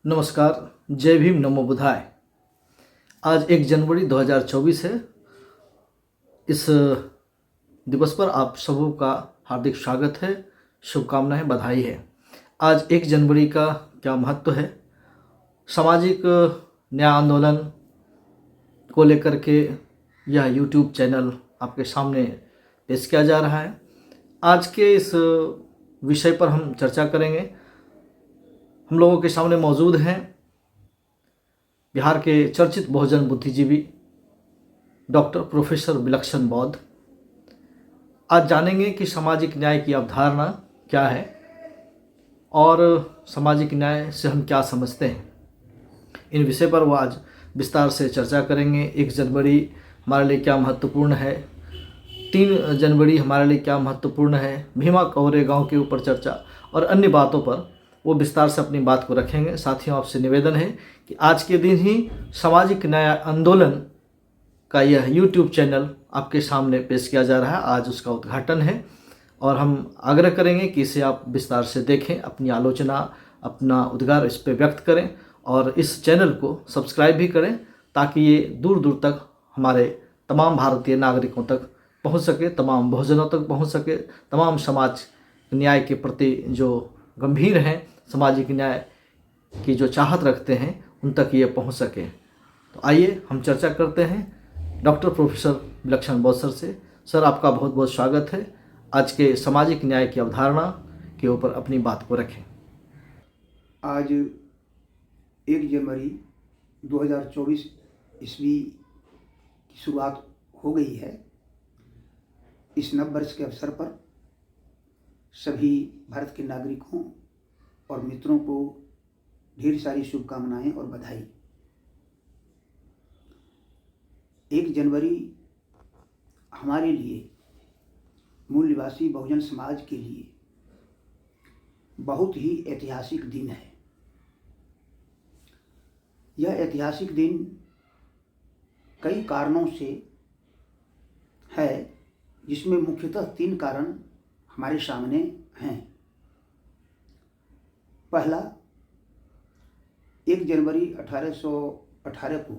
नमस्कार। जय भीम, नमो बुधाय। आज 1 जनवरी 2024 है। इस दिवस पर आप सबों का हार्दिक स्वागत है, शुभकामनाएं, बधाई है। आज 1 जनवरी का क्या महत्व है? सामाजिक न्याय आंदोलन को लेकर के यह यूट्यूब चैनल आपके सामने पेश किया जा रहा है। आज के इस विषय पर हम चर्चा करेंगे। हम लोगों के सामने मौजूद हैं बिहार के चर्चित बहुजन बुद्धिजीवी डॉक्टर प्रोफेसर विलक्षण बौद्ध। आज जानेंगे कि सामाजिक न्याय की अवधारणा क्या है और सामाजिक न्याय से हम क्या समझते हैं। इन विषय पर वो आज विस्तार से चर्चा करेंगे। 1 जनवरी हमारे लिए क्या महत्वपूर्ण है, 3 जनवरी हमारे लिए क्या महत्वपूर्ण है, भीमा कोरेगांव के ऊपर चर्चा और अन्य बातों पर वो विस्तार से अपनी बात को रखेंगे। साथियों, आपसे निवेदन है कि आज के दिन ही सामाजिक न्याय आंदोलन का यह यूट्यूब चैनल आपके सामने पेश किया जा रहा है। आज उसका उद्घाटन है और हम आग्रह करेंगे कि इसे आप विस्तार से देखें, अपनी आलोचना, अपना उद्गार इस पर व्यक्त करें और इस चैनल को सब्सक्राइब भी करें ताकि ये दूर दूर तक हमारे तमाम भारतीय नागरिकों तक पहुंच सके, तमाम बहुजनों तक पहुंच सके, तमाम समाज न्याय के प्रति जो गंभीर हैं, सामाजिक न्याय की जो चाहत रखते हैं, उन तक ये पहुंच सके। तो आइए हम चर्चा करते हैं डॉक्टर प्रोफेसर विलक्षण बौद्ध सर से। सर, आपका बहुत बहुत स्वागत है। आज के सामाजिक न्याय की अवधारणा के ऊपर अपनी बात को रखें। आज 1 जनवरी 2024 ईस्वी की शुरुआत हो गई है। इस नव वर्ष के अवसर पर सभी भारत के नागरिकों और मित्रों को ढेर सारी शुभकामनाएं और बधाई। 1 जनवरी हमारे लिए, मूल निवासी बहुजन समाज के लिए बहुत ही ऐतिहासिक दिन है। यह ऐतिहासिक दिन कई कारणों से है, जिसमें मुख्यतः 3 कारण हमारे सामने हैं। पहला, 1 जनवरी 1818 को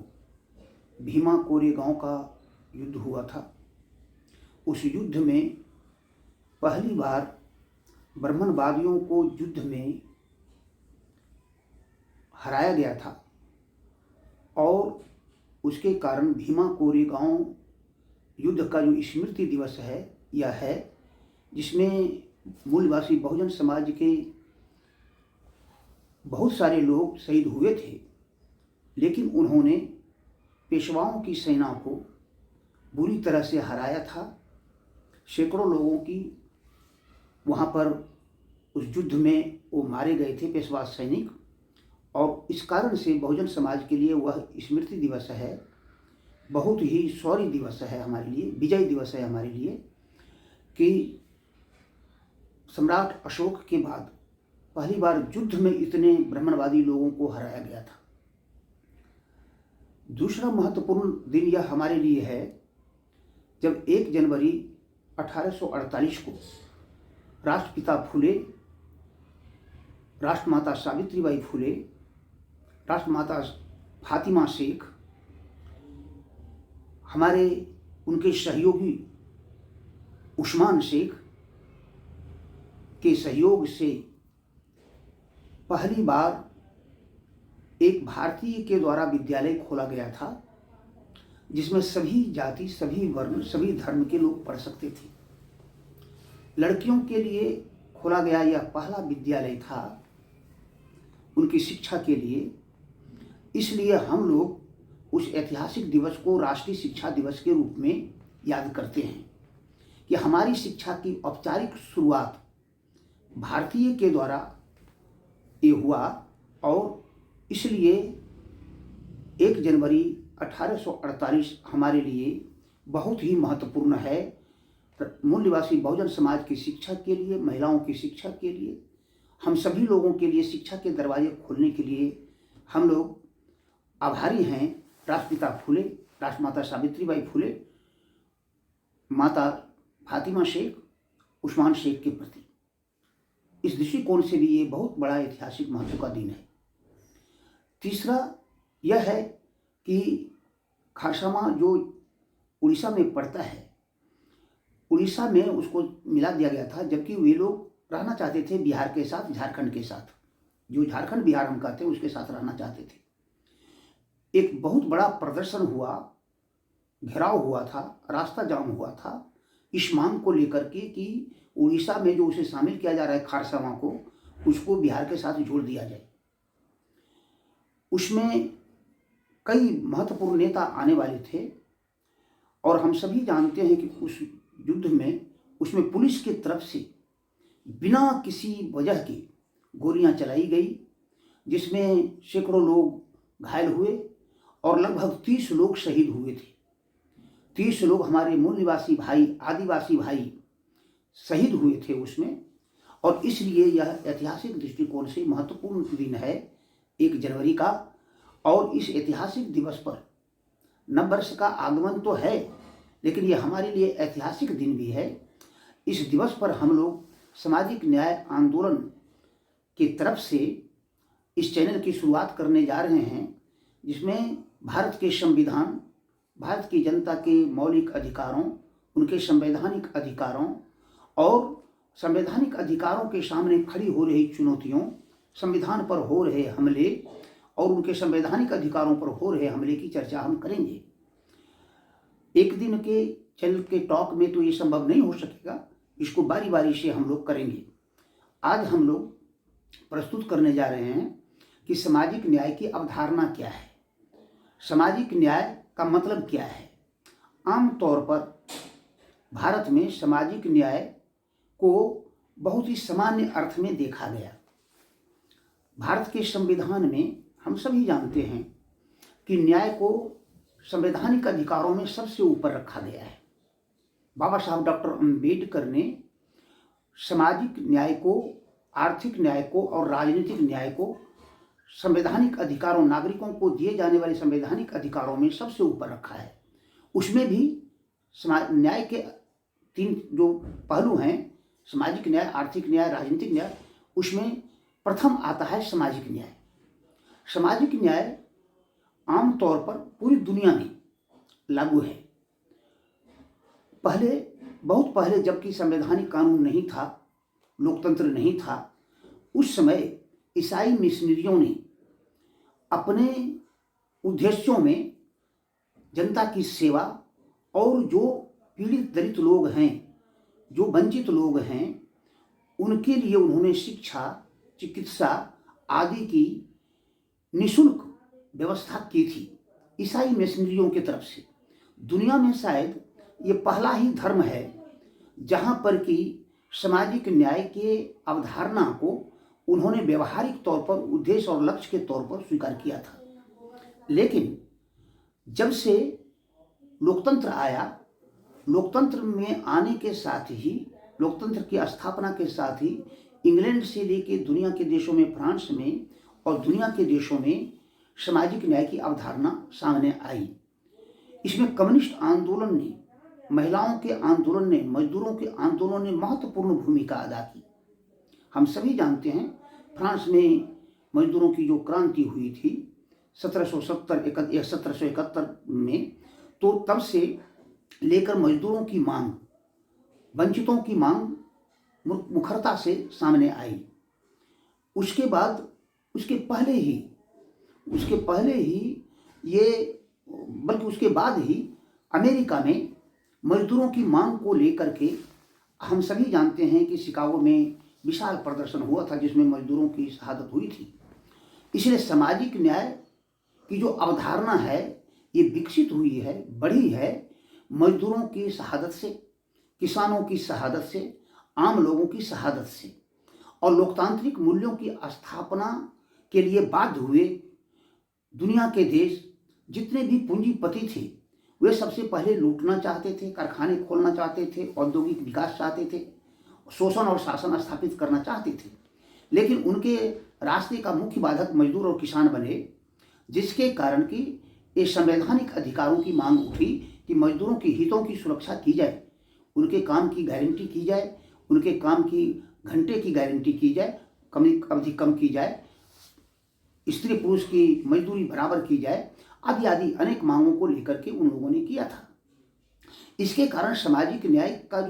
भीमा कोरेगांव का युद्ध हुआ था। उस युद्ध में पहली बार ब्राह्मणवादियों को युद्ध में हराया गया था और उसके कारण भीमा कोरेगांव युद्ध का जो स्मृति दिवस है, यह है, जिसमें मूल निवासी बहुजन समाज के बहुत सारे लोग शहीद हुए थे, लेकिन उन्होंने पेशवाओं की सेना को बुरी तरह से हराया था। सैकड़ों लोगों की वहाँ पर उस युद्ध में वो मारे गए थे, पेशवा सैनिक। और इस कारण से बहुजन समाज के लिए वह स्मृति दिवस है, बहुत ही शौर्य दिवस है हमारे लिए, विजय दिवस है हमारे लिए, कि सम्राट अशोक के बाद पहली बार युद्ध में इतने ब्राह्मणवादी लोगों को हराया गया था। दूसरा महत्वपूर्ण दिन यह हमारे लिए है जब 1 जनवरी 1848 को राष्ट्रपिता फुले, राष्ट्रमाता सावित्रीबाई फुले, राष्ट्रमाता फातिमा शेख, हमारे उनके सहयोगी उस्मान शेख के सहयोग से पहली बार एक भारतीय के द्वारा विद्यालय खोला गया था, जिसमें सभी जाति, सभी वर्ण, सभी धर्म के लोग पढ़ सकते थे। लड़कियों के लिए खोला गया यह पहला विद्यालय था उनकी शिक्षा के लिए। इसलिए हम लोग उस ऐतिहासिक दिवस को राष्ट्रीय शिक्षा दिवस के रूप में याद करते हैं कि हमारी शिक्षा की औपचारिक शुरुआत भारतीय के द्वारा ये हुआ। और इसलिए 1 जनवरी 1848 हमारे लिए बहुत ही महत्वपूर्ण है, मूल निवासी बहुजन समाज की शिक्षा के लिए, महिलाओं की शिक्षा के लिए, हम सभी लोगों के लिए शिक्षा के दरवाजे खोलने के लिए हम लोग आभारी हैं राष्ट्रपिता फुले, राष्ट्रमाता सावित्रीबाई फुले, माता फातिमा शेख, उस्मान शेख के प्रति। इस दृष्टिकोण से भी ये बहुत बड़ा ऐतिहासिक महत्व का दिन है। तीसरा यह है कि खारसामा जो उड़ीसा में पड़ता है, उड़ीसा में उसको मिला दिया गया था, जबकि वे लोग रहना चाहते थे बिहार के साथ, झारखंड के साथ, जो झारखंड बिहार हम कहते हैं उसके साथ रहना चाहते थे। एक बहुत बड़ा प्रदर्शन हुआ, घेराव हुआ था, रास्ता जाम हुआ था इस मांग को लेकर के कि उड़ीसा में जो उसे शामिल किया जा रहा है खारसामा को, उसको बिहार के साथ जोड़ दिया जाए। उसमें कई महत्वपूर्ण नेता आने वाले थे और हम सभी जानते हैं कि उस युद्ध में उसमें पुलिस की तरफ से बिना किसी वजह के गोलियां चलाई गई, जिसमें सैकड़ों लोग घायल हुए और लगभग 30 लोग शहीद हुए थे। 30 लोग हमारे मूल निवासी भाई, आदिवासी भाई शहीद हुए थे उसमें, और इसलिए यह ऐतिहासिक दृष्टिकोण से महत्वपूर्ण दिन है 1 जनवरी का। और इस ऐतिहासिक दिवस पर नववर्ष का आगमन तो है, लेकिन यह हमारे लिए ऐतिहासिक दिन भी है। इस दिवस पर हम लोग सामाजिक न्याय आंदोलन की तरफ से इस चैनल की शुरुआत करने जा रहे हैं, जिसमें भारत के संविधान, भारत की जनता के मौलिक अधिकारों, उनके संवैधानिक अधिकारों और संवैधानिक अधिकारों के सामने खड़ी हो रही चुनौतियों, संविधान पर हो रहे हमले और उनके संवैधानिक अधिकारों पर हो रहे हमले की चर्चा हम करेंगे। एक दिन के चैनल के टॉक में तो ये संभव नहीं हो सकेगा, इसको बारी बारी से हम लोग करेंगे। आज हम लोग प्रस्तुत करने जा रहे हैं कि सामाजिक न्याय की अवधारणा क्या है, सामाजिक न्याय का मतलब क्या है। आमतौर पर भारत में सामाजिक न्याय को बहुत ही सामान्य अर्थ में देखा गया। भारत के संविधान में हम सभी जानते हैं कि न्याय को संवैधानिक अधिकारों में सबसे ऊपर रखा गया है। बाबा साहब डॉक्टर अम्बेडकर ने सामाजिक न्याय को, आर्थिक न्याय को और राजनीतिक न्याय को संवैधानिक अधिकारों, नागरिकों को दिए जाने वाले संवैधानिक अधिकारों में सबसे ऊपर रखा है। उसमें भी न्याय के 3 जो पहलू हैं, सामाजिक न्याय, आर्थिक न्याय, राजनीतिक न्याय, उसमें प्रथम आता है सामाजिक न्याय। सामाजिक न्याय आमतौर पर पूरी दुनिया में लागू है। पहले, बहुत पहले, जबकि संवैधानिक कानून नहीं था, लोकतंत्र नहीं था, उस समय ईसाई मिशनरियों ने अपने उद्देश्यों में जनता की सेवा और जो पीड़ित दलित लोग हैं, जो वंचित लोग हैं, उनके लिए उन्होंने शिक्षा, चिकित्सा आदि की निःशुल्क व्यवस्था की थी ईसाई मिशनरियों की तरफ से। दुनिया में शायद ये पहला ही धर्म है जहाँ पर कि सामाजिक न्याय के अवधारणा को उन्होंने व्यवहारिक तौर पर, उद्देश्य और लक्ष्य के तौर पर स्वीकार किया था। लेकिन जब से लोकतंत्र आया, लोकतंत्र में आने के साथ ही, लोकतंत्र की स्थापना के साथ ही इंग्लैंड से लेके दुनिया के देशों में, फ्रांस में और दुनिया के देशों में सामाजिक न्याय की अवधारणा सामने आई। इसमें कम्युनिस्ट आंदोलन ने, महिलाओं के आंदोलन ने, मजदूरों के आंदोलन ने महत्वपूर्ण भूमिका अदा की। हम सभी जानते हैं फ्रांस में मजदूरों की जो क्रांति हुई थी 1771 में, तो तब से लेकर मजदूरों की मांग, वंचितों की मांग मुखरता से सामने आई। उसके बाद, उसके पहले ही ये, बल्कि उसके बाद ही अमेरिका में मजदूरों की मांग को लेकर के हम सभी जानते हैं कि शिकागो में विशाल प्रदर्शन हुआ था जिसमें मजदूरों की शहादत हुई थी। इसलिए सामाजिक न्याय की जो अवधारणा है ये विकसित हुई है, बढ़ी है मजदूरों की शहादत से, किसानों की शहादत से, आम लोगों की शहादत से, और लोकतांत्रिक मूल्यों की स्थापना के लिए बाध्य हुए दुनिया के देश, जितने भी पूंजीपति थे, वे सबसे पहले लूटना चाहते थे, कारखाने खोलना चाहते थे, औद्योगिक विकास चाहते थे, शोषण और शासन स्थापित करना चाहते थे। लेकिन उनके रास्ते का मुख्य बाधक मजदूर और किसान बने, जिसके कारण कि ये संवैधानिक अधिकारों की मांग उठी कि मजदूरों के हितों की सुरक्षा की जाए, उनके काम की गारंटी की जाए, उनके काम की घंटे की गारंटी की जाए, अवधि कम की जाए। स्त्री पुरुष की मजदूरी बराबर की जाए, आदि आदि अनेक मांगों को लेकर के उन लोगों ने किया था। इसके कारण सामाजिक न्याय का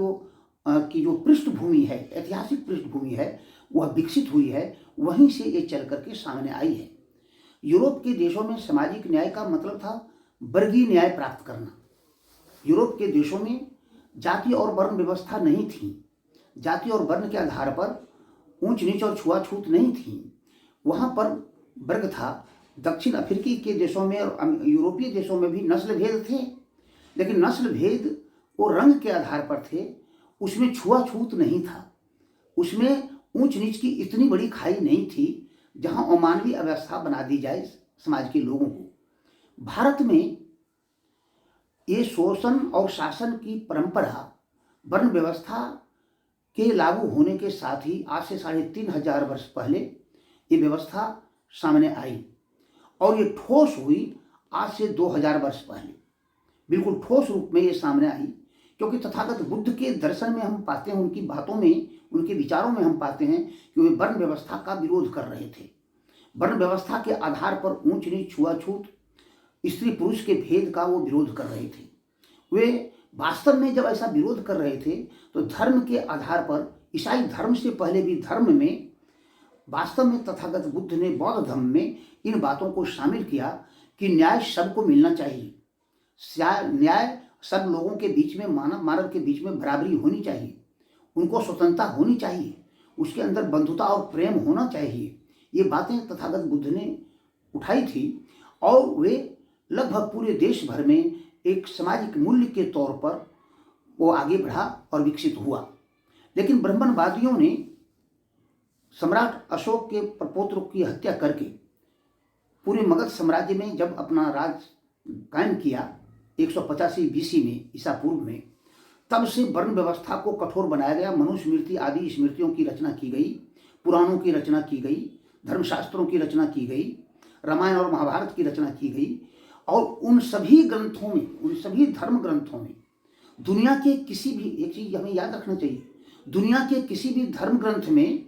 की जो पृष्ठभूमि है, ऐतिहासिक पृष्ठभूमि है, वह विकसित हुई है, वहीं से ये चल करके सामने आई है। यूरोप के देशों में सामाजिक न्याय का मतलब था वर्गीय न्याय प्राप्त करना। यूरोप के देशों में जाति और वर्ण व्यवस्था नहीं थी। जाति और वर्ण के आधार पर ऊंच नीच और छुआछूत नहीं थी। वहाँ पर वर्ग था। दक्षिण अफ्रीकी के देशों में और यूरोपीय देशों में भी नस्ल भेद थे, लेकिन नस्ल भेद वो रंग के आधार पर थे। उसमें छुआछूत नहीं था, उसमें ऊंच नीच की इतनी बड़ी खाई नहीं थी जहां अमानवीय अवस्था बना दी जाए समाज के लोगों को। भारत में ये शोषण और शासन की परंपरा वर्ण व्यवस्था के लागू होने के साथ ही आज से 3500 वर्ष पहले ये व्यवस्था सामने आई और ये ठोस हुई आज से 2000 वर्ष पहले। बिल्कुल ठोस रूप में ये सामने आई, क्योंकि तथागत बुद्ध के दर्शन में हम पाते हैं, उनकी बातों में, उनके विचारों में हम पाते हैं कि वे वर्ण व्यवस्था का विरोध कर रहे थे। वर्ण व्यवस्था के आधार पर ऊंच नीच छुआछूत स्त्री पुरुष के भेद का वो विरोध कर रहे थे। वे वास्तव में जब ऐसा विरोध कर रहे थे तो धर्म के आधार पर, ईसाई धर्म से पहले भी धर्म में वास्तव में तथागत बुद्ध ने बौद्ध धर्म में इन बातों को शामिल किया कि न्याय सबको मिलना चाहिए। न्याय सब लोगों के बीच में, मानव के बीच में बराबरी होनी चाहिए, उनको स्वतंत्रता होनी चाहिए, उसके अंदर बंधुता और प्रेम होना चाहिए। ये बातें तथागत बुद्ध ने उठाई थी और वे लगभग पूरे देश भर में एक सामाजिक मूल्य के तौर पर वो आगे बढ़ा और विकसित हुआ। लेकिन ब्राह्मणवादियों ने सम्राट अशोक के प्रपौत्र की हत्या करके पूरे मगध साम्राज्य में जब अपना राज कायम किया 185 BC में, ईसा पूर्व में, तब से वर्ण व्यवस्था को कठोर बनाया गया। मनुस्मृति आदि स्मृतियों की रचना की गई, पुराणों की रचना की गई, धर्मशास्त्रों की रचना की गई, रामायण और महाभारत की रचना की गई। और उन सभी ग्रंथों में, उन सभी धर्म ग्रंथों में दुनिया के किसी भी, एक चीज हमें याद रखना चाहिए, दुनिया के किसी भी धर्म ग्रंथ में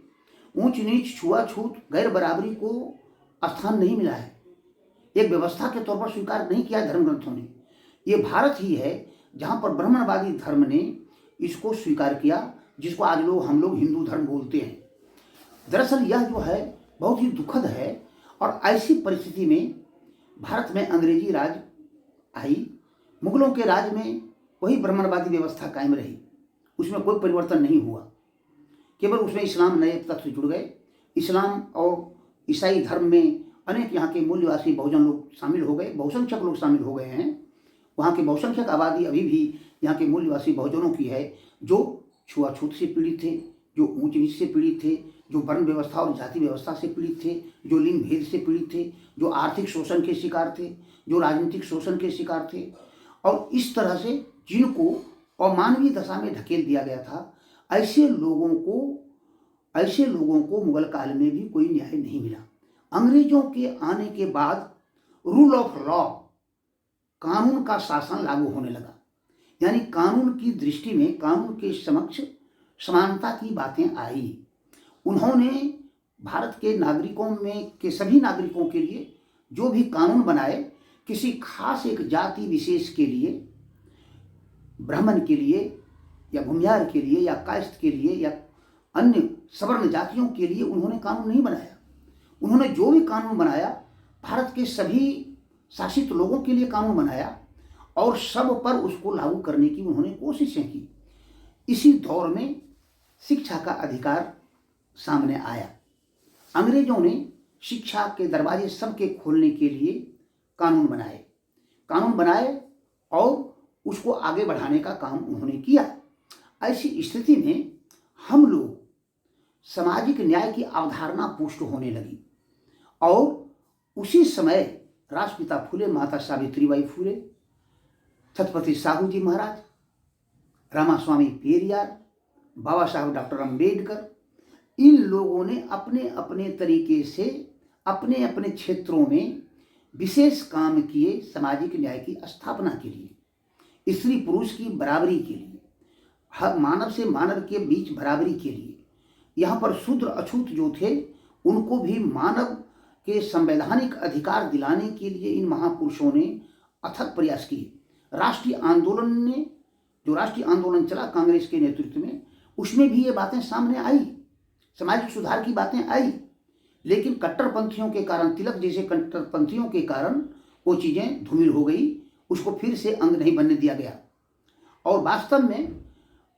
ऊंच नीच छुआछूत गैर बराबरी को स्थान नहीं मिला है, एक व्यवस्था के तौर पर स्वीकार नहीं किया धर्म ग्रंथों ने। ये भारत ही है जहाँ पर ब्राह्मणवादी धर्म ने इसको स्वीकार किया, जिसको आज हम लोग हिंदू धर्म बोलते हैं। दरअसल यह जो है बहुत ही दुखद है। और ऐसी परिस्थिति में भारत में अंग्रेजी राज आई, मुगलों के राज में वही ब्राह्मणवादी व्यवस्था कायम रही, उसमें कोई परिवर्तन नहीं हुआ, केवल उसमें इस्लाम नए तत्व जुड़ गए। इस्लाम और ईसाई धर्म में अनेक यहाँ के मूल्यवासी बहुजन लोग शामिल हो गए, बहुसंख्यक लोग शामिल हो गए हैं। वहाँ की बहुसंख्यक आबादी अभी भी यहाँ के मूल्यवासी बहुजनों की है, जो छुआछूत से पीड़ित थे, जो ऊंच नीच से पीड़ित थे, जो वर्ण व्यवस्था और जाति व्यवस्था से पीड़ित थे, जो लिंग भेद से पीड़ित थे, जो आर्थिक शोषण के शिकार थे, जो राजनीतिक शोषण के शिकार थे। और इस तरह से जिनको अमानवीय दशा में ढकेल दिया गया था, ऐसे लोगों को मुगल काल में भी कोई न्याय नहीं मिला। अंग्रेजों के आने के बाद रूल ऑफ लॉ, कानून का शासन लागू होने लगा, यानी कानून की दृष्टि में, कानून के समक्ष समानता की बातें आई। उन्होंने भारत के नागरिकों में के सभी नागरिकों के लिए जो भी कानून बनाए, किसी खास एक जाति विशेष के लिए, ब्राह्मण के लिए या भूमिहार के लिए या कायस्थ के लिए या अन्य सवर्ण जातियों के लिए उन्होंने कानून नहीं बनाया। उन्होंने जो भी कानून बनाया, भारत के सभी शासित लोगों के लिए कानून बनाया और सब पर उसको लागू करने की उन्होंने कोशिशें की। इसी दौर में शिक्षा का अधिकार सामने आया। अंग्रेजों ने शिक्षा के दरवाजे सबके खोलने के लिए कानून बनाए और उसको आगे बढ़ाने का काम उन्होंने किया। ऐसी स्थिति में हम लोग सामाजिक न्याय की अवधारणा पुष्ट होने लगी और उसी समय राष्ट्रपिता फूले, माता सावित्रीबाई फूले, छत्रपति साहू जी महाराज, रामास्वामी पेरियार, बाबा साहब डॉक्टर अम्बेडकर, इन लोगों ने अपने अपने तरीके से अपने अपने क्षेत्रों में विशेष काम किए सामाजिक न्याय की स्थापना के लिए, स्त्री पुरुष की बराबरी के लिए, हर मानव से मानव के बीच बराबरी के लिए। यहाँ पर शूद्र अछूत जो थे उनको भी मानव के संवैधानिक अधिकार दिलाने के लिए इन महापुरुषों ने अथक प्रयास किए। राष्ट्रीय आंदोलन ने, जो राष्ट्रीय आंदोलन चला कांग्रेस के नेतृत्व में, उसमें भी ये बातें सामने आई, सामाजिक सुधार की बातें आई, लेकिन कट्टरपंथियों के कारण, तिलक जैसे कट्टरपंथियों के कारण वो चीज़ें धूमिल हो गई, उसको फिर से अंग नहीं बनने दिया गया। और वास्तव में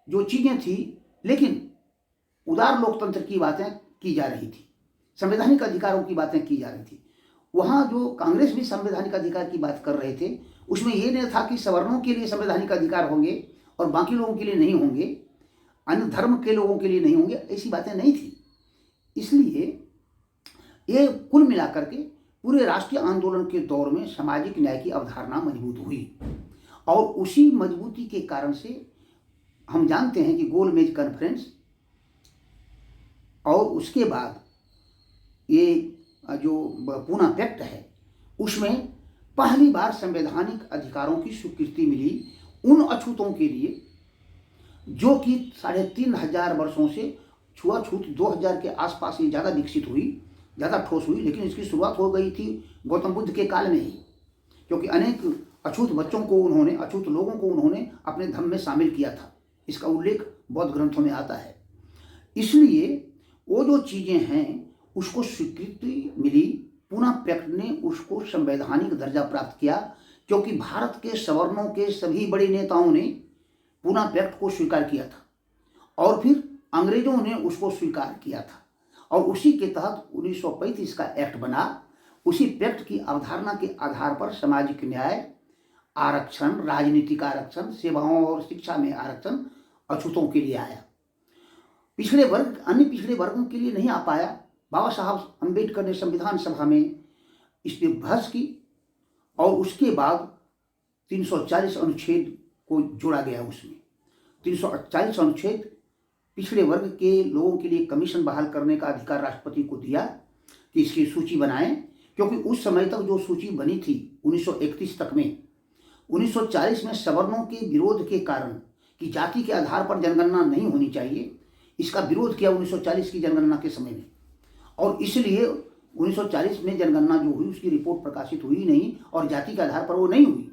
जो चीज़ें थी, लेकिन उदार लोकतंत्र की बातें की जा रही थी, संवैधानिक अधिकारों की बातें की जा रही थी। वहाँ जो कांग्रेस भी संवैधानिक अधिकार की बात कर रहे थे, उसमें ये नहीं था कि सवर्णों के लिए संवैधानिक अधिकार होंगे और बाकी लोगों के लिए नहीं होंगे, अन्य धर्म के लोगों के लिए नहीं होंगे, ऐसी बातें नहीं थी। इसलिए ये कुल मिलाकर के पूरे राष्ट्रीय आंदोलन के दौर में सामाजिक न्याय की अवधारणा मजबूत हुई, और उसी मजबूती के कारण से हम जानते हैं कि गोल मेज कॉन्फ्रेंस और उसके बाद ये जो पूना पैक्ट है, उसमें पहली बार संवैधानिक अधिकारों की स्वीकृति मिली उन अछूतों के लिए जो कि 3500 वर्षों से छुआछूत 2000 के आसपास ही ज़्यादा विकसित हुई, ज़्यादा ठोस हुई। लेकिन इसकी शुरुआत हो गई थी गौतम बुद्ध के काल में ही, क्योंकि अनेक अछूत बच्चों को उन्होंने, अछूत लोगों को उन्होंने अपने धर्म में शामिल किया था। इसका उल्लेख बौद्ध ग्रंथों में आता है। इसलिए वो जो चीज़ें हैं उसको स्वीकृति मिली, पूना पैक्ट ने उसको संवैधानिक दर्जा प्राप्त किया, क्योंकि भारत के सवर्णों के सभी बड़े नेताओं ने पूना पैक्ट को स्वीकार किया था और फिर अंग्रेजों ने उसको स्वीकार किया था, और उसी के तहत 1935 का एक्ट बना। उसी पैक्ट की अवधारणा के आधार पर सामाजिक न्याय, आरक्षण, राजनीतिक आरक्षण, सेवाओं और शिक्षा में आरक्षण अछूतों के लिए आया। पिछड़े वर्ग, अन्य पिछड़े वर्गों के लिए नहीं आ पाया। बाबा साहब अम्बेडकर ने संविधान सभा में इस पर बहस की और उसके बाद 340 अनुच्छेद को जोड़ा गया। उसमें 340 अनुच्छेद पिछड़े वर्ग के लोगों के लिए कमीशन बहाल करने का अधिकार राष्ट्रपति को दिया कि इसकी सूची बनाएं, क्योंकि उस समय तक जो सूची बनी थी 1931 तक में, 1940 में सवर्णों के विरोध के कारण कि जाति के आधार पर जनगणना नहीं होनी चाहिए, इसका विरोध किया 1940 की जनगणना के समय में, और इसलिए 1940 में जनगणना जो हुई उसकी रिपोर्ट प्रकाशित हुई नहीं और जाति के आधार पर वो नहीं हुई,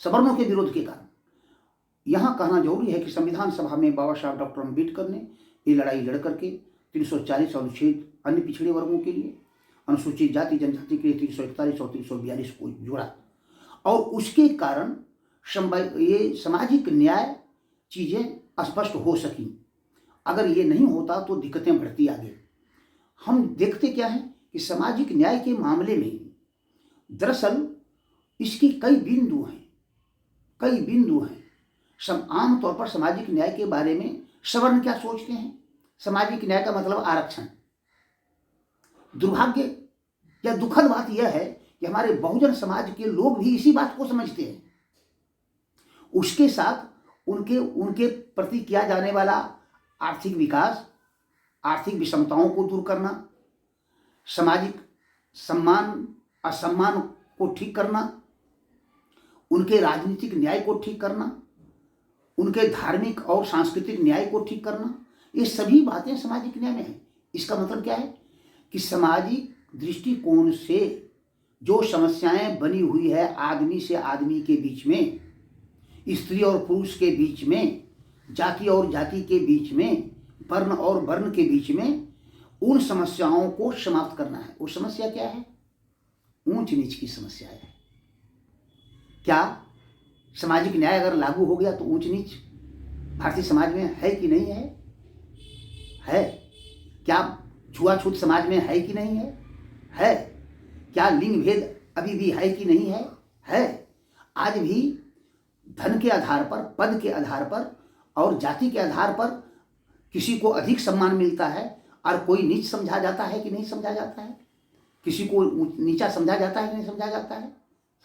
सवर्णों के विरोध के कारण। यहाँ कहना जरूरी है कि संविधान सभा में बाबा साहब डॉक्टर अम्बेडकर ने ये लड़ाई लड़ करके 340 अनुच्छेद अन्य पिछड़े वर्गों के लिए, अनुसूचित जाति जनजाति के लिए 341 और 342 को जोड़ा, और उसके कारण ये सामाजिक न्याय चीज़ें स्पष्ट हो सकी। अगर ये नहीं होता तो दिक्कतें बढ़ती आगे। हम देखते क्या है कि सामाजिक न्याय के मामले में दरअसल इसकी कई बिंदु हैं। आम तौर पर सामाजिक न्याय के बारे में सवर्ण क्या सोचते हैं? सामाजिक न्याय का मतलब आरक्षण। दुर्भाग्य या दुखद बात यह है कि हमारे बहुजन समाज के लोग भी इसी बात को समझते हैं। उसके साथ उनके प्रति किया जाने वाला आर्थिक विकास, आर्थिक विषमताओं को दूर करना, सामाजिक सम्मान असम्मान को ठीक करना, उनके राजनीतिक न्याय को ठीक करना, उनके धार्मिक और सांस्कृतिक न्याय को ठीक करना, ये सभी बातें सामाजिक न्याय में है। इसका मतलब क्या है कि सामाजिक दृष्टिकोण से जो समस्याएं बनी हुई है आदमी से आदमी के बीच में, स्त्री और पुरुष के बीच में, जाति और जाति के बीच में, वर्ण और वर्ण के बीच में, उन समस्याओं को समाप्त करना है। वो समस्या क्या है? ऊंच नीच की समस्या है। क्या सामाजिक न्याय अगर लागू हो गया तो ऊंच नीच भारतीय समाज में है कि नहीं है? है। क्या छुआछूत समाज में है कि नहीं है? है। क्या लिंग भेद अभी भी है कि नहीं है? है। आज भी धन के आधार पर, पद के आधार पर और जाति के आधार पर किसी को अधिक सम्मान मिलता है और कोई नीच समझा जाता है कि नहीं समझा जाता है? किसी को नीचा समझा जाता है कि नहीं समझा जाता है?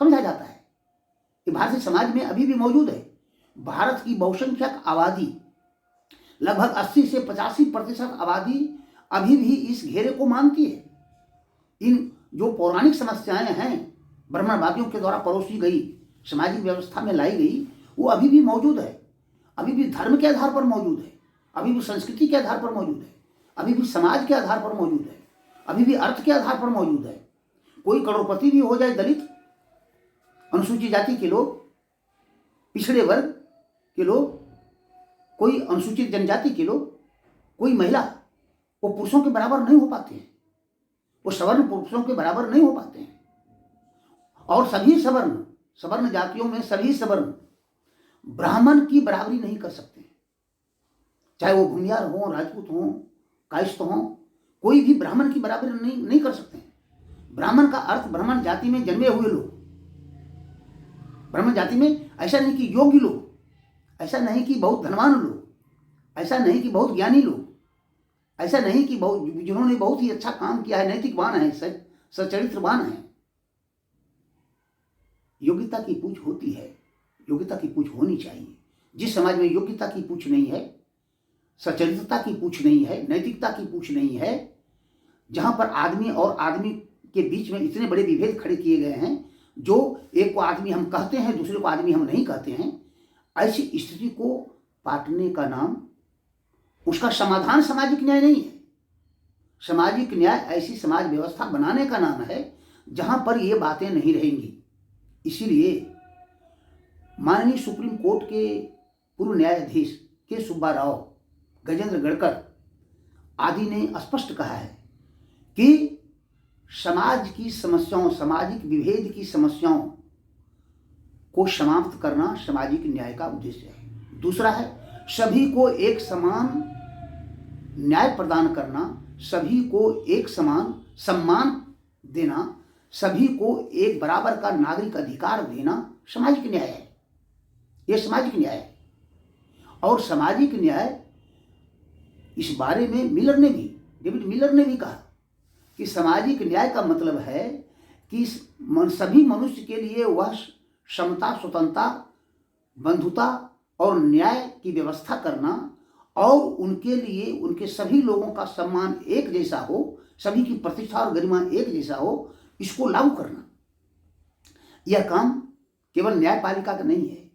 समझा जाता है। ये भारतीय समाज में अभी भी मौजूद है। भारत की बहुसंख्यक आबादी, लगभग 80 से 85% आबादी अभी भी इस घेरे को मानती है। इन जो पौराणिक समस्याएं हैं, ब्राह्मणवादियों के द्वारा परोसी गई, सामाजिक व्यवस्था में लाई गई, वो अभी भी मौजूद है। अभी भी धर्म के आधार पर मौजूद है, अभी भी संस्कृति के आधार पर मौजूद है, अभी भी समाज के आधार पर मौजूद है। अभी भी अर्थ के आधार पर मौजूद है। कोई करोड़पति भी हो जाए, दलित, अनुसूचित जाति के लोग, पिछड़े वर्ग के लोग, कोई अनुसूचित जनजाति के लोग, कोई महिला, वो पुरुषों के बराबर नहीं हो पाते हैं, वो सवर्ण पुरुषों के बराबर नहीं हो पाते हैं। और सभी सवर्ण जातियों में सभी सवर्ण ब्राह्मण की बराबरी नहीं कर सकते, चाहे वो भूमियार हो, राजपूत हो, कायस्थ हो, कोई भी ब्राह्मण की बराबरी नहीं कर सकते हैं। ब्राह्मण का अर्थ ब्राह्मण जाति में जन्मे हुए लोग, ब्राह्मण जाति में ऐसा नहीं कि योग्य लोग, ऐसा नहीं कि बहुत धनवान लोग, ऐसा नहीं कि बहुत ज्ञानी लोग, ऐसा नहीं कि बहुत जिन्होंने बहुत ही अच्छा काम किया है, नैतिकवान है, सच्चरित्रवान है। योग्यता की पूछ होती है, योग्यता की पूछ होनी चाहिए। जिस समाज में योग्यता की पूछ नहीं है, सच्चरित्रता की पूछ नहीं है, नैतिकता की पूछ नहीं है, जहां पर आदमी और आदमी के बीच में इतने बड़े विभेद खड़े किए गए हैं, जो एक को आदमी हम कहते हैं, दूसरे को आदमी हम नहीं कहते हैं, ऐसी स्थिति को पाटने का नाम, उसका समाधान सामाजिक न्याय नहीं है। सामाजिक न्याय ऐसी समाज व्यवस्था बनाने का नाम है जहां पर ये बातें नहीं रहेंगी। इसीलिए माननीय सुप्रीम कोर्ट के पूर्व न्यायाधीश के सुब्बा राव, गजेंद्र गढ़कर आदि ने स्पष्ट कहा है कि समाज की समस्याओं, सामाजिक विभेद की समस्याओं को समाप्त करना सामाजिक न्याय का उद्देश्य है। दूसरा है सभी को एक समान न्याय प्रदान करना, सभी को एक समान सम्मान देना, सभी को एक बराबर का नागरिक अधिकार देना सामाजिक न्याय है। यह सामाजिक न्याय है। और सामाजिक न्याय, इस बारे में डेविड मिलर ने भी कहा कि सामाजिक न्याय का मतलब है कि सभी मनुष्य के लिए वह समता, स्वतंत्रता, बंधुता और न्याय की व्यवस्था करना, और उनके लिए उनके सभी लोगों का सम्मान एक जैसा हो, सभी की प्रतिष्ठा और गरिमा एक जैसा हो, इसको लागू करना। यह काम केवल न्यायपालिका का नहीं है।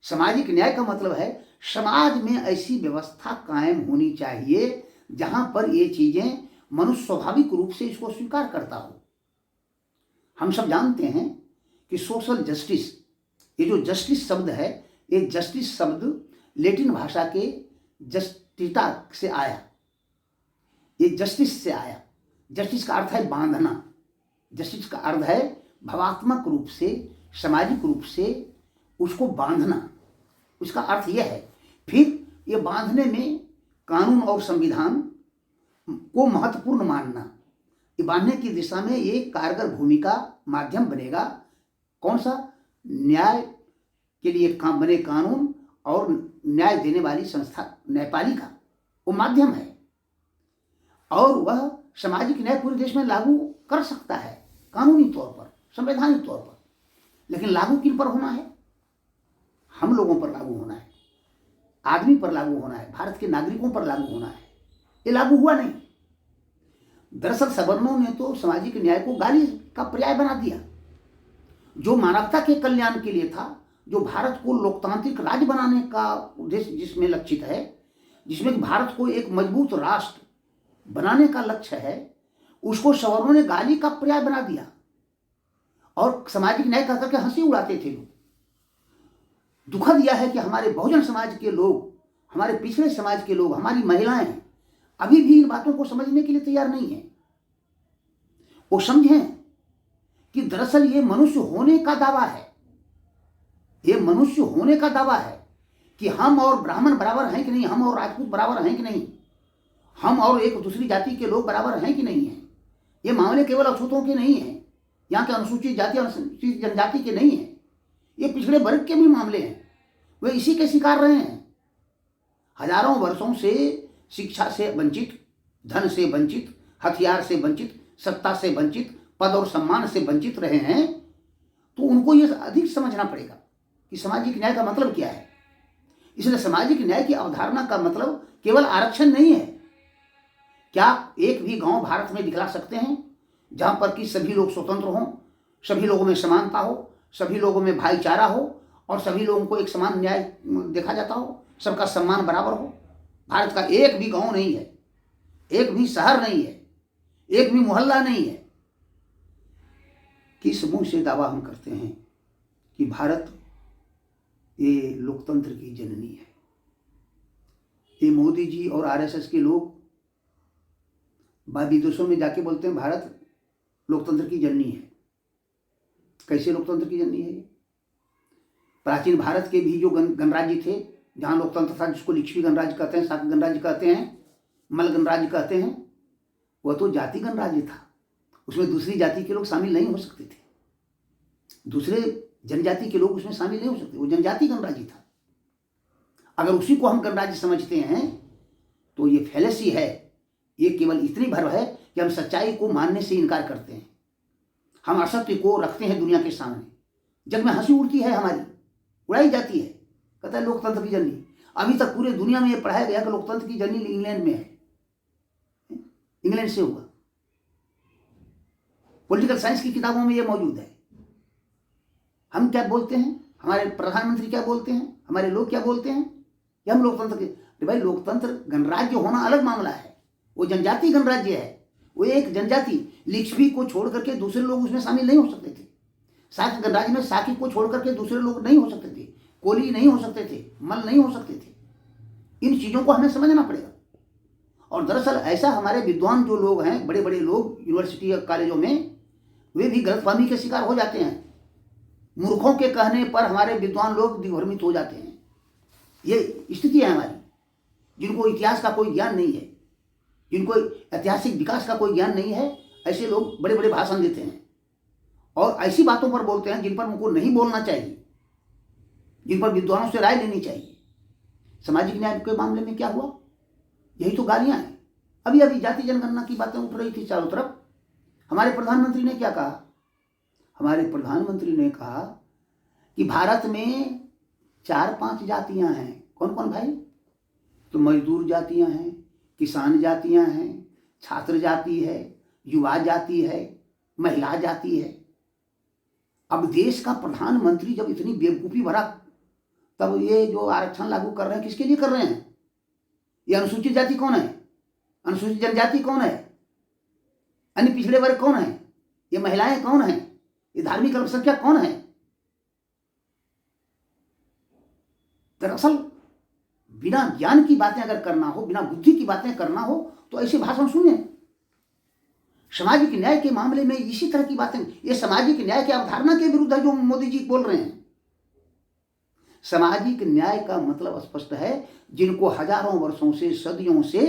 सामाजिक न्याय का मतलब है समाज में ऐसी व्यवस्था कायम होनी चाहिए जहां पर ये चीजें मनुष्य स्वाभाविक रूप से इसको स्वीकार करता हो। हम सब जानते हैं कि सोशल जस्टिस, ये जो जस्टिस शब्द है, ये जस्टिस शब्द लैटिन भाषा के जस्टिटा से आया, ये जस्टिस से आया। जस्टिस का अर्थ है बांधना, जस्टिस का अर्थ है भावात्मक रूप से, सामाजिक रूप से उसको बांधना, उसका अर्थ यह है। फिर ये बांधने में कानून और संविधान को महत्वपूर्ण मानना, ये बांधने की दिशा में ये कारगर भूमिका माध्यम बनेगा। कौन सा? न्याय के लिए बने कानून और न्याय देने वाली संस्था न्यायपालिका, वो माध्यम है। और वह सामाजिक न्याय पूरे देश में लागू कर सकता है कानूनी तौर पर, संवैधानिक तौर पर। लेकिन लागू किन पर होना है? हम लोगों पर लागू होना है, आदमी पर लागू होना है, भारत के नागरिकों पर लागू होना है। ये लागू हुआ नहीं। दरअसल सवर्णों ने तो सामाजिक न्याय को गाली का पर्याय बना दिया। जो मानवता के कल्याण के लिए था, जो भारत को लोकतांत्रिक राज्य बनाने का उद्देश्य जिसमें लक्षित है, जिसमें भारत को एक मजबूत राष्ट्र बनाने का लक्ष्य है, उसको सवर्णों ने गाली का पर्याय बना दिया और सामाजिक न्याय कह करके हंसी उड़ाते थे लोग। दुखद यह है कि हमारे बहुजन समाज के लोग, हमारे पिछड़े समाज के लोग, हमारी महिलाएं अभी भी इन बातों को समझने के लिए तैयार नहीं है। वो समझें कि दरअसल ये मनुष्य होने का दावा है, ये मनुष्य होने का दावा है कि हम और ब्राह्मण बराबर हैं कि नहीं, हम और राजपूत बराबर हैं कि नहीं, हम और एक दूसरी जाति के लोग बराबर हैं कि नहीं है। ये मामले केवल अछूतों के नहीं हैं, यहाँ के अनुसूचित जाति, अनुसूचित जनजाति के नहीं हैं, ये पिछड़े वर्ग के भी मामले हैं। वे इसी के शिकार रहे हैं। हजारों वर्षों से शिक्षा से वंचित, धन से वंचित, हथियार से वंचित, सत्ता से वंचित, पद और सम्मान से वंचित रहे हैं। तो उनको ये अधिक समझना पड़ेगा कि सामाजिक न्याय का मतलब क्या है। इसलिए सामाजिक न्याय की अवधारणा का मतलब केवल आरक्षण नहीं है। क्या एक भी गांव भारत में दिखला सकते हैं जहां पर कि सभी लोग स्वतंत्र हों, सभी लोगों में समानता हो, सभी लोगों में भाईचारा हो और सभी लोगों को एक समान न्याय देखा जाता हो, सबका सम्मान बराबर हो? भारत का एक भी गांव नहीं है, एक भी शहर नहीं है, एक भी मोहल्ला नहीं है। किस मुंह से दावा हम करते हैं कि भारत ये लोकतंत्र की जननी है। ये मोदी जी और आरएसएस के लोग विदेशों में जाके बोलते हैं भारत लोकतंत्र की जननी है। कैसे लोकतंत्र की जननी है? प्राचीन भारत के भी जो गणराज्य थे, जहाँ लोकतंत्र था, जिसको लिच्छवी गणराज्य कहते हैं, शाक्य गणराज्य कहते हैं, मल गणराज्य कहते हैं, वह तो जाति गणराज्य था। उसमें दूसरी जाति के लोग शामिल नहीं हो सकते थे, दूसरे जनजाति के लोग उसमें शामिल नहीं हो सकते, वो जनजाति गणराज्य था। अगर उसी को हम गणराज्य समझते हैं तो ये फैलेसी है, ये केवल इतनी भर है कि हम सच्चाई को मानने से इनकार करते हैं। हम असत्य को रखते हैं दुनिया के सामने। जग में हंसी उड़ती है, हमारी उड़ाई जाती है, कहता है लोकतंत्र की जननी। अभी तक पूरे दुनिया में ये पढ़ाया गया कि लोकतंत्र की जननी इंग्लैंड में है, इंग्लैंड से हुआ। पॉलिटिकल साइंस की किताबों में ये मौजूद है। हम क्या बोलते हैं, हमारे प्रधानमंत्री क्या बोलते हैं, हमारे लोग क्या बोलते हैं कि हम लोकतंत्र के। भाई लोकतंत्र गणराज्य होना अलग मामला है, वो जनजाति गणराज्य है। वो एक जनजाति लिच्छवी को छोड़ करके दूसरे लोग उसमें शामिल नहीं हो सकते थे। शाक्य गणराज्य में शाक्य को छोड़ करके दूसरे लोग नहीं हो सकते थे, कोली नहीं हो सकते थे, मल नहीं हो सकते थे। इन चीज़ों को हमें समझना पड़ेगा। और दरअसल ऐसा हमारे विद्वान जो लोग हैं, बड़े बड़े लोग यूनिवर्सिटी या कॉलेजों में, वे भी गलतफहमी के शिकार हो जाते हैं। मूर्खों के कहने पर हमारे विद्वान लोग दिग्भ्रमित हो जाते हैं। ये स्थिति है हमारी। जिनको इतिहास का कोई ज्ञान नहीं है, जिनको ऐतिहासिक विकास का कोई ज्ञान नहीं है, ऐसे लोग बड़े बड़े भाषण देते हैं और ऐसी बातों पर बोलते हैं जिन पर उनको नहीं बोलना चाहिए, जिन पर विद्वानों से राय लेनी चाहिए। सामाजिक न्याय के मामले में क्या हुआ? यही तो गालियां हैं। अभी अभी जाति जनगणना की बातें उठ रही थी चारों तरफ। हमारे प्रधानमंत्री ने क्या कहा? हमारे प्रधानमंत्री ने कहा कि भारत में 4-5 जातियां हैं। कौन कौन भाई? तो मजदूर जातियां हैं, किसान जातियां हैं, छात्र जाति है, युवा जाति है, महिला जाति है। अब देश का प्रधानमंत्री जब इतनी बेवकूफ़ी भरा, तब ये जो आरक्षण लागू कर रहे हैं किसके लिए कर रहे हैं? ये अनुसूचित जाति कौन है? अनुसूचित जनजाति कौन है? अन्य पिछड़े वर्ग कौन है? ये महिलाएं कौन है? ये धार्मिक अल्पसंख्यक कौन है? दरअसल बिना ज्ञान की बातें अगर करना हो, बिना बुद्धि की बातें करना हो, तो ऐसे भाषण सुने। सामाजिक न्याय के मामले में इसी तरह की बातें, ये सामाजिक न्याय की अवधारणा के विरुद्ध है जो मोदी जी बोल रहे हैं। सामाजिक न्याय का मतलब स्पष्ट है, जिनको हजारों वर्षों से, सदियों से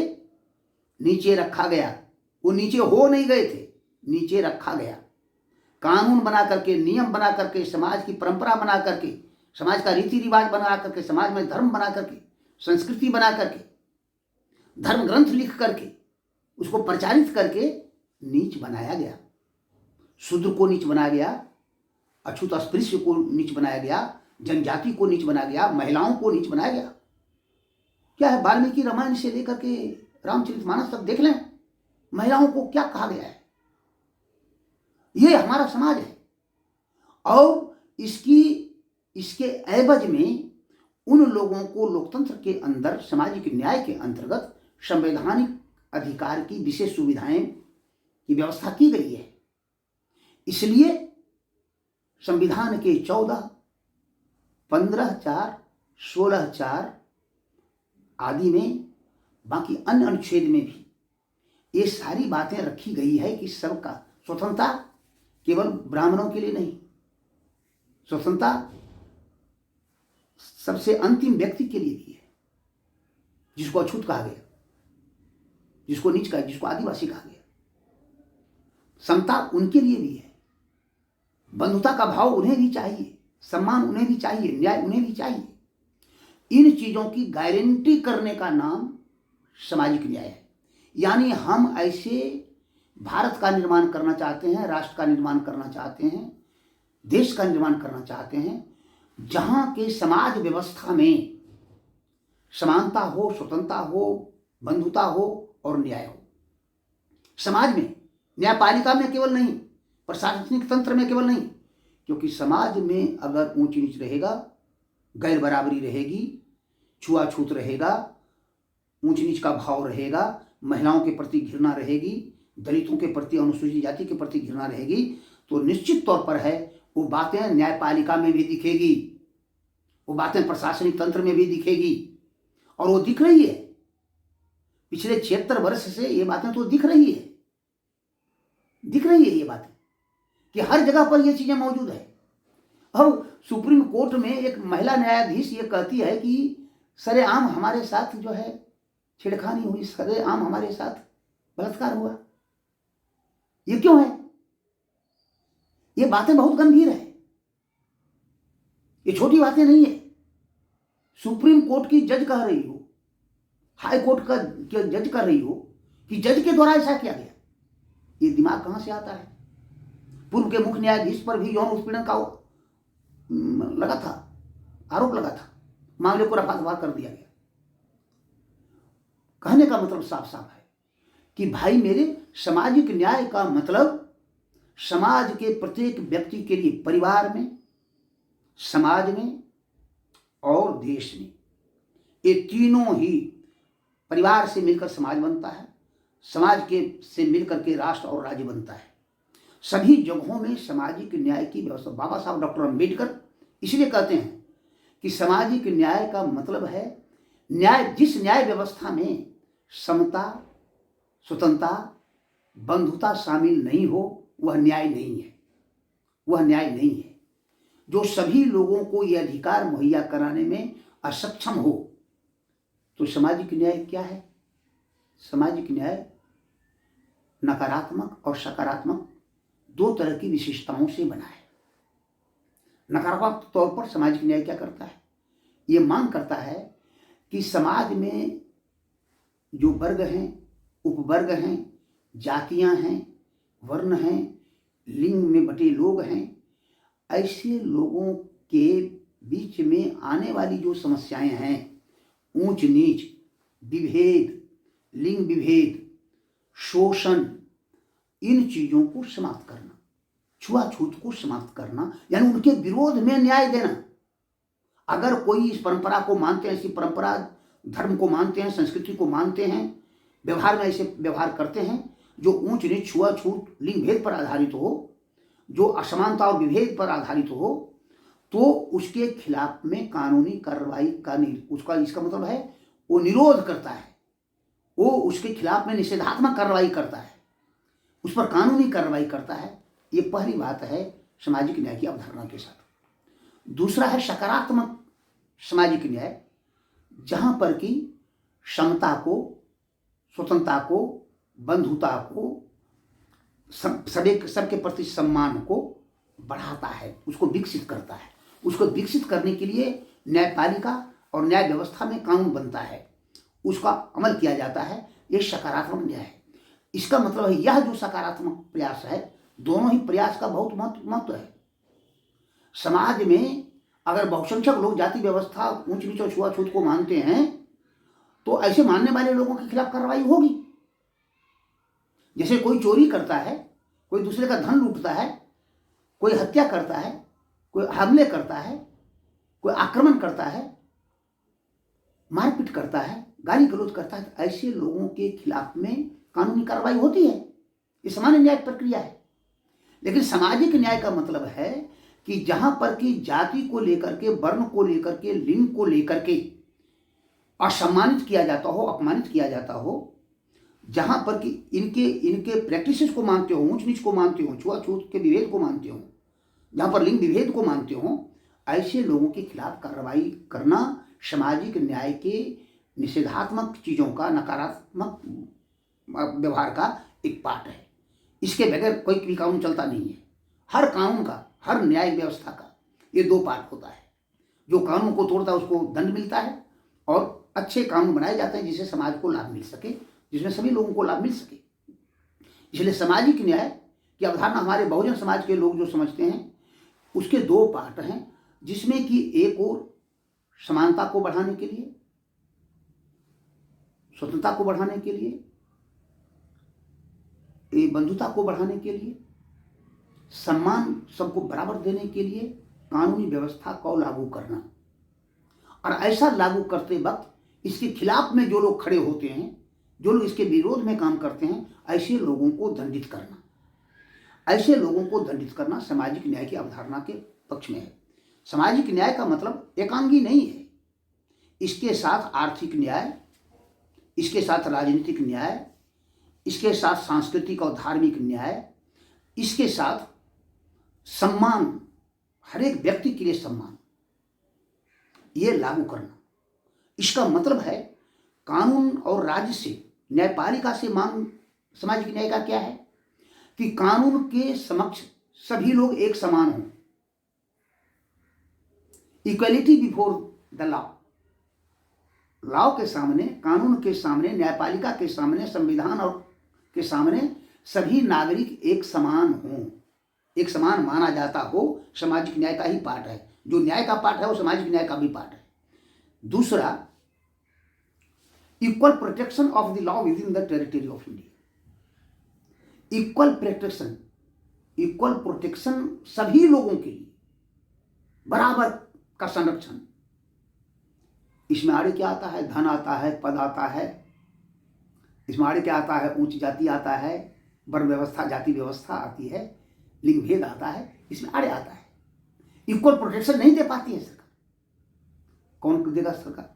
नीचे रखा गया। वो नीचे हो नहीं गए थे, नीचे रखा गया। कानून बना करके, नियम बना करके, समाज की परंपरा बना करके, समाज का रीति रिवाज बना करके, समाज में धर्म बना करके, संस्कृति बना करके, धर्म ग्रंथ लिख करके, उसको प्रचारित करके नीच बनाया गया। शूद्र को नीच बनाया गया, अछूत अस्पृश्य को नीच बनाया गया, जनजाति को नीच बनाया गया, महिलाओं को नीच बनाया गया। क्या है, वाल्मीकि रामायण से लेकर के रामचरितमानस तक देख लें, महिलाओं को क्या कहा गया है। ये हमारा समाज है और इसके एवज में उन लोगों को लोकतंत्र के अंदर, सामाजिक न्याय के अंतर्गत संवैधानिक अधिकार की विशेष सुविधाएं की व्यवस्था की गई है। इसलिए संविधान के 14, 15(4), 16(4) आदि में, बाकी अन्य अनुच्छेद में भी ये सारी बातें रखी गई है कि सबका स्वतंत्रता केवल ब्राह्मणों के लिए नहीं, स्वतंत्रता सबसे अंतिम व्यक्ति के लिए भी है, जिसको अछूत कहा गया, जिसको नीच कहा, जिसको आदिवासी कहा गया। समता उनके लिए भी है, बंधुता का भाव उन्हें भी चाहिए, सम्मान उन्हें भी चाहिए, न्याय उन्हें भी चाहिए। इन चीजों की गारंटी करने का नाम सामाजिक न्याय है। यानी हम ऐसे भारत का निर्माण करना चाहते हैं, राष्ट्र का निर्माण करना चाहते हैं, देश का निर्माण करना चाहते हैं, जहां के समाज व्यवस्था में समानता हो, स्वतंत्रता हो, बंधुता हो और न्याय हो। समाज में, न्यायपालिका में केवल नहीं, प्रशासनिक तंत्र में केवल नहीं, क्योंकि समाज में अगर ऊंच नीच रहेगा, गैर बराबरी रहेगी, छुआछूत रहेगा, ऊंच नीच का भाव रहेगा, महिलाओं के प्रति घृणा रहेगी, दलितों के प्रति, अनुसूचित जाति के प्रति घृणा रहेगी, तो निश्चित तौर पर है वो बातें न्यायपालिका में भी दिखेगी, वो बातें प्रशासनिक तंत्र में भी दिखेगी, और वो दिख रही है। पिछले 76 वर्ष से ये बातें तो दिख रही है ये बातें, कि हर जगह पर ये चीजें मौजूद है। अब सुप्रीम कोर्ट में एक महिला न्यायाधीश ये कहती है कि सरेआम हमारे साथ जो है छेड़खानी हुई, सरेआम हमारे साथ बलात्कार हुआ। ये क्यों है? ये बातें बहुत गंभीर है, ये छोटी बातें नहीं है। सुप्रीम कोर्ट की जज कह रही हो, हाई कोर्ट का जज कह रही हो कि जज के द्वारा ऐसा किया गया। ये दिमाग कहां से आता है? पूर्व के मुख्य न्यायाधीश पर भी यौन उत्पीड़न का लगा था, आरोप लगा था, मामले को रफा दफा कर दिया गया। कहने का मतलब साफ साफ है कि भाई मेरे, सामाजिक न्याय का मतलब समाज के प्रत्येक व्यक्ति के लिए, परिवार में, समाज में और देश में, ये तीनों ही, परिवार से मिलकर समाज बनता है, समाज के से मिलकर के राष्ट्र और राज्य बनता है। सभी जगहों में सामाजिक न्याय की व्यवस्था, बाबा साहब डॉक्टर अंबेडकर इसलिए कहते हैं कि सामाजिक न्याय का मतलब है न्याय, जिस न्याय व्यवस्था में समता, स्वतंत्रता, बंधुता शामिल नहीं हो, वह न्याय नहीं है, वह न्याय नहीं है। जो सभी लोगों को यह अधिकार मुहैया कराने में असक्षम हो, तो सामाजिक न्याय क्या है? सामाजिक न्याय नकारात्मक और सकारात्मक दो तरह की विशेषताओं से बना है। नकारात्मक तौर पर सामाजिक न्याय क्या करता है? ये मांग करता है कि समाज में जो वर्ग हैं, उपवर्ग हैं, जातियां हैं, वर्ण हैं, लिंग में बटे लोग हैं, ऐसे लोगों के बीच में आने वाली जो समस्याएं हैं, ऊंच नीच, विभेद, लिंग विभेद, शोषण, इन चीजों को समाप्त करना, छुआछूत को समाप्त करना, यानी उनके विरोध में न्याय देना। अगर कोई इस परंपरा को मानते हैं, ऐसी परंपरा, धर्म को मानते हैं, संस्कृति को मानते हैं, व्यवहार में ऐसे व्यवहार करते हैं जो ऊंच नीच, छुआछूत, लिंग भेद पर आधारित हो, जो असमानता और विभेद पर आधारित हो, तो उसके खिलाफ में कानूनी कार्रवाई का उसका इसका मतलब है वो निरोध करता है, वो उसके खिलाफ में निषेधात्मक कार्रवाई करता है, उस पर कानूनी कार्रवाई करता है। ये पहली बात है सामाजिक न्याय की अवधारणा के साथ। दूसरा है सकारात्मक सामाजिक न्याय, जहां पर कि समता को, स्वतंत्रता को, बंधुता को, सबके प्रति सम्मान को बढ़ाता है, उसको विकसित करता है। उसको विकसित करने के लिए न्यायपालिका और न्याय व्यवस्था में कानून बनता है, उसका अमल किया जाता है। ये सकारात्मक न्याय है। इसका मतलब है यह जो सकारात्मक प्रयास है, दोनों ही प्रयास का बहुत महत्व है। समाज में अगर बहुसंख्यक लोग जाति व्यवस्था, ऊंच नीच और छुआछूत को मानते हैं, तो ऐसे मानने वाले लोगों के खिलाफ कार्रवाई होगी। जैसे कोई चोरी करता है, कोई दूसरे का धन लूटता है, कोई हत्या करता है, कोई हमले करता है, कोई आक्रमण करता है, मारपीट करता है, गाली गलौज करता है, तो ऐसे लोगों के खिलाफ में कानूनी कार्रवाई होती है। ये सामान्य न्याय प्रक्रिया है। लेकिन सामाजिक न्याय का मतलब है कि जहां पर कि जाति को लेकर के, वर्ण को लेकर के, लिंग को लेकर के असम्मानित किया जाता हो, अपमानित किया जाता हो, जहां पर कि इनके प्रैक्टिसेस को मानते हो, ऊंच नीच को मानते हो, छुआछूत के विभेद को मानते हो, जहां पर लिंग विभेद को मानते हो, ऐसे लोगों के खिलाफ कार्रवाई करना सामाजिक न्याय के निषेधात्मक चीजों का, नकारात्मक व्यवहार का एक पार्ट है। इसके बगैर कोई भी कानून चलता नहीं है। हर कानून का, हर न्याय व्यवस्था का ये दो पार्ट होता है। जो कानून को तोड़ता है उसको दंड मिलता है, और अच्छे कानून बनाए जाते हैं जिससे समाज को लाभ मिल सके, जिसमें सभी लोगों को लाभ मिल सके। इसलिए सामाजिक न्याय की अवधारणा हमारे बहुजन समाज के लोग जो समझते हैं, उसके दो पार्ट हैं, जिसमें कि एक और समानता को बढ़ाने के लिए, स्वतंत्रता को बढ़ाने के लिए, बंधुता को बढ़ाने के लिए, सम्मान सबको बराबर देने के लिए कानूनी व्यवस्था को लागू करना। और ऐसा लागू करते वक्त इसके खिलाफ में जो लोग खड़े होते हैं, जो लोग इसके विरोध में काम करते हैं, ऐसे लोगों को दंडित करना, ऐसे लोगों को दंडित करना सामाजिक न्याय की अवधारणा के पक्ष में है। सामाजिक न्याय का मतलब एकांगी नहीं है, इसके साथ आर्थिक न्याय, इसके साथ राजनीतिक न्याय, इसके साथ सांस्कृतिक और धार्मिक न्याय, इसके साथ सम्मान, हर एक व्यक्ति के लिए सम्मान, ये लागू करना। इसका मतलब है कानून और राज्य से, न्यायपालिका से मांग सामाजिक न्याय का क्या है कि कानून के समक्ष सभी लोग एक समान हों, equality before the law, law के सामने, कानून के सामने, न्यायपालिका के सामने, संविधान और के सामने सभी नागरिक एक समान हों, एक समान माना जाता हो, सामाजिक न्याय का ही पाठ है। जो न्याय का पाठ है वो सामाजिक न्याय का भी पाठ है। दूसरा, equal protection of the law with in the territory of India. Equal protection, equal protection सभी लोगों के लिए, बराबर का संरक्षण। इसमें आड़े क्या आता है? धन आता है, पद आता है, इसमें आड़े क्या आता है? उच्च जाति आता है, वर्ण व्यवस्था, जाति व्यवस्था आती है, लिंग भेद आता है, इसमें आड़े आता है। इक्वल प्रोटेक्शन नहीं दे पाती है सरकार। कौन देगा? सरकार,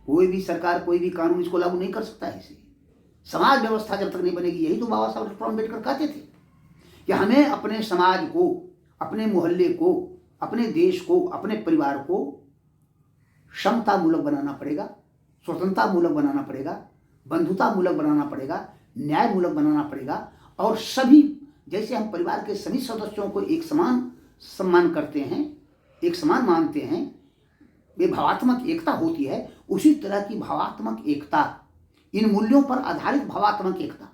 कोई भी सरकार, कोई भी कानून इसको लागू नहीं कर सकता है। इसे समाज व्यवस्था जब तक नहीं बनेगी, यही तो बाबा साहब डॉक्टर अम्बेडकर कहते थे कि हमें अपने समाज को, अपने मोहल्ले को, अपने देश को, अपने परिवार को समता मूलक बनाना पड़ेगा, स्वतंत्रता मूलक बनाना पड़ेगा, बंधुता मूलक बनाना पड़ेगा, न्याय मूलक बनाना पड़ेगा। और सभी, जैसे हम परिवार के सभी सदस्यों को एक समान सम्मान करते हैं, एक समान मानते हैं, वे भावात्मक एकता होती है, उसी तरह की भावात्मक एकता, इन मूल्यों पर आधारित भावात्मक एकता,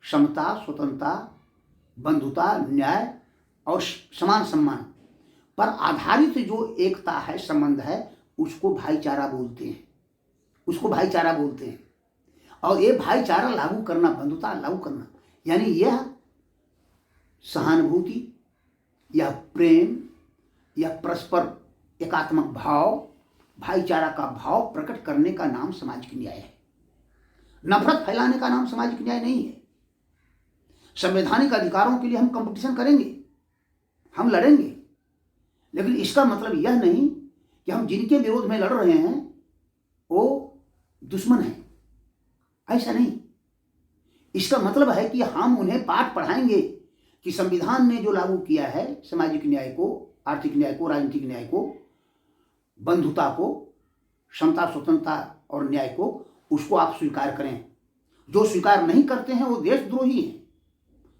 समता, स्वतंत्रता, बंधुता, न्याय और समान सम्मान पर आधारित जो एकता है, संबंध है, उसको भाईचारा बोलते हैं, उसको भाईचारा बोलते हैं। और ये भाईचारा लागू करना, बंधुता लागू करना, यानी यह सहानुभूति या प्रेम या परस्पर एकात्मक भाव, भाईचारा का भाव प्रकट करने का नाम सामाजिक न्याय है। नफरत फैलाने का नाम सामाजिक न्याय नहीं है। संवैधानिक अधिकारों के लिए हम कंपटीशन करेंगे, हम लड़ेंगे, लेकिन इसका मतलब यह नहीं कि हम जिनके विरोध में लड़ रहे हैं वो दुश्मन हैं, ऐसा नहीं। इसका मतलब है कि हम उन्हें पाठ पढ़ाएंगे कि संविधान ने जो लागू किया है सामाजिक न्याय को, आर्थिक न्याय को, राजनीतिक न्याय को, बंधुता को, समता, स्वतंत्रता और न्याय को, उसको आप स्वीकार करें। जो स्वीकार नहीं करते हैं वो देशद्रोही हैं।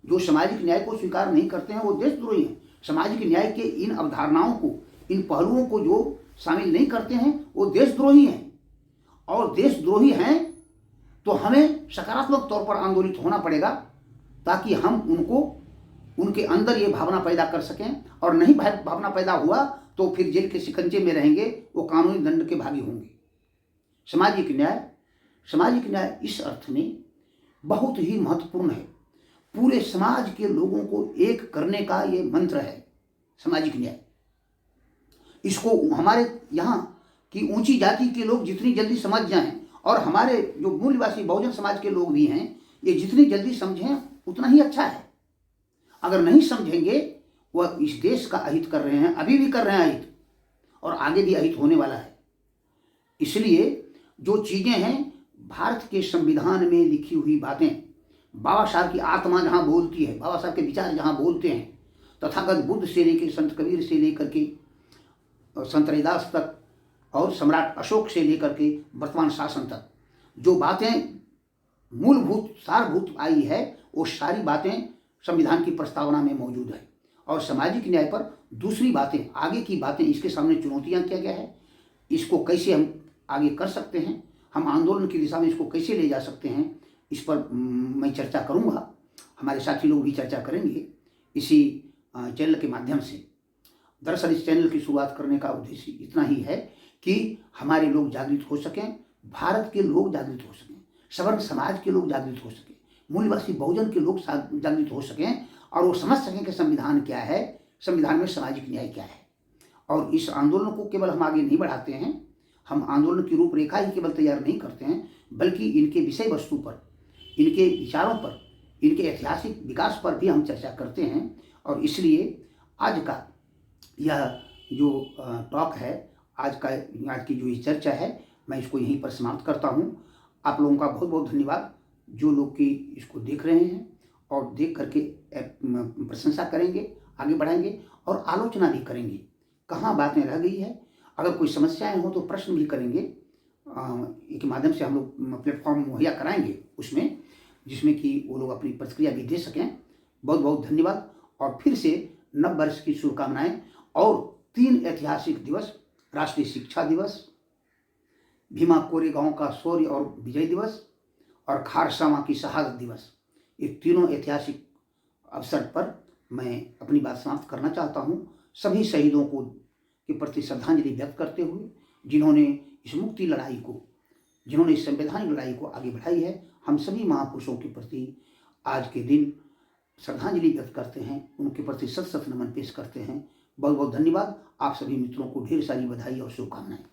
जो सामाजिक न्याय को स्वीकार नहीं करते हैं वो देशद्रोही हैं। सामाजिक न्याय के इन अवधारणाओं को, इन पहलुओं को जो शामिल नहीं करते हैं वो देशद्रोही हैं। और देशद्रोही हैं तो हमें सकारात्मक तौर पर आंदोलित होना पड़ेगा, ताकि हम उनको, उनके अंदर ये भावना पैदा कर सकें। और नहीं भावना पैदा हुआ तो फिर जेल के शिकंजे में रहेंगे, वो कानूनी दंड के भागी होंगे। सामाजिक न्याय, सामाजिक न्याय इस अर्थ में बहुत ही महत्वपूर्ण है। पूरे समाज के लोगों को एक करने का ये मंत्र है सामाजिक न्याय। इसको हमारे यहाँ की ऊंची जाति के लोग जितनी जल्दी समझ जाएं, और हमारे जो मूलवासी बहुजन समाज के लोग भी हैं, ये जितनी जल्दी समझें उतना ही अच्छा है। अगर नहीं समझेंगे, वह इस देश का अहित कर रहे हैं, अभी भी कर रहे हैं अहित, और आगे भी अहित होने वाला है। इसलिए जो चीज़ें हैं, भारत के संविधान में लिखी हुई बातें, बाबा साहब की आत्मा जहाँ बोलती है, बाबा साहब के विचार जहाँ बोलते हैं, तथागत बुद्ध से लेकर संत कबीर से लेकर के संत रविदास तक, और सम्राट अशोक से लेकर के वर्तमान शासन तक, जो बातें मूलभूत सारभूत आई है, वो सारी बातें संविधान की प्रस्तावना में मौजूद है। और सामाजिक न्याय पर दूसरी बातें, आगे की बातें, इसके सामने चुनौतियाँ क्या क्या है, इसको कैसे हम आगे कर सकते हैं, हम आंदोलन की दिशा में इसको कैसे ले जा सकते हैं, इस पर मैं चर्चा करूँगा। हमारे साथी लोग भी चर्चा करेंगे इसी चैनल के माध्यम से। दरअसल इस चैनल की शुरुआत करने का उद्देश्य इतना ही है कि हमारे लोग जागृत हो सकें, भारत के लोग जागृत हो सकें, सवर्ण समाज के लोग जागृत हो सकें, मूलवासी बहुजन के लोग जागृत हो सकें, और वो समझ सकें कि संविधान क्या है, संविधान में सामाजिक न्याय क्या है। और इस आंदोलन को केवल हम आगे नहीं बढ़ाते हैं, हम आंदोलन की रूपरेखा ही केवल तैयार नहीं करते हैं, बल्कि इनके विषय वस्तु पर, इनके विचारों पर, इनके ऐतिहासिक विकास पर भी हम चर्चा करते हैं। और इसलिए आज का यह जो टॉक है, आज की जो ये चर्चा है, मैं इसको यहीं पर समाप्त करता हूँ। आप लोगों का बहुत बहुत धन्यवाद, जो लोग कि इसको देख रहे हैं और देख करके प्रशंसा करेंगे, आगे बढ़ाएंगे और आलोचना भी करेंगे, कहाँ बातें रह गई है। अगर कोई समस्याएं हो तो प्रश्न भी करेंगे, के माध्यम से हम लोग प्लेटफॉर्म मुहैया कराएंगे उसमें, जिसमें कि वो लोग अपनी प्रतिक्रिया भी दे सकें। बहुत बहुत धन्यवाद और फिर से नव वर्ष की शुभकामनाएं। और 3 ऐतिहासिक दिवस, राष्ट्रीय शिक्षा दिवस, भीमा कोरेगांव का शौर्य और विजय दिवस और खारसावा की शहादत दिवस, ये तीनों ऐतिहासिक अवसर पर मैं अपनी बात समाप्त करना चाहता हूँ। सभी शहीदों को के प्रति श्रद्धांजलि व्यक्त करते हुए, जिन्होंने इस मुक्ति लड़ाई को, जिन्होंने इस संवैधानिक लड़ाई को आगे बढ़ाई है, हम सभी महापुरुषों के प्रति आज के दिन श्रद्धांजलि व्यक्त करते हैं, उनके प्रति शत शत नमन पेश करते हैं। बहुत बहुत धन्यवाद। आप सभी मित्रों को ढेर सारी बधाई और शुभकामनाएं।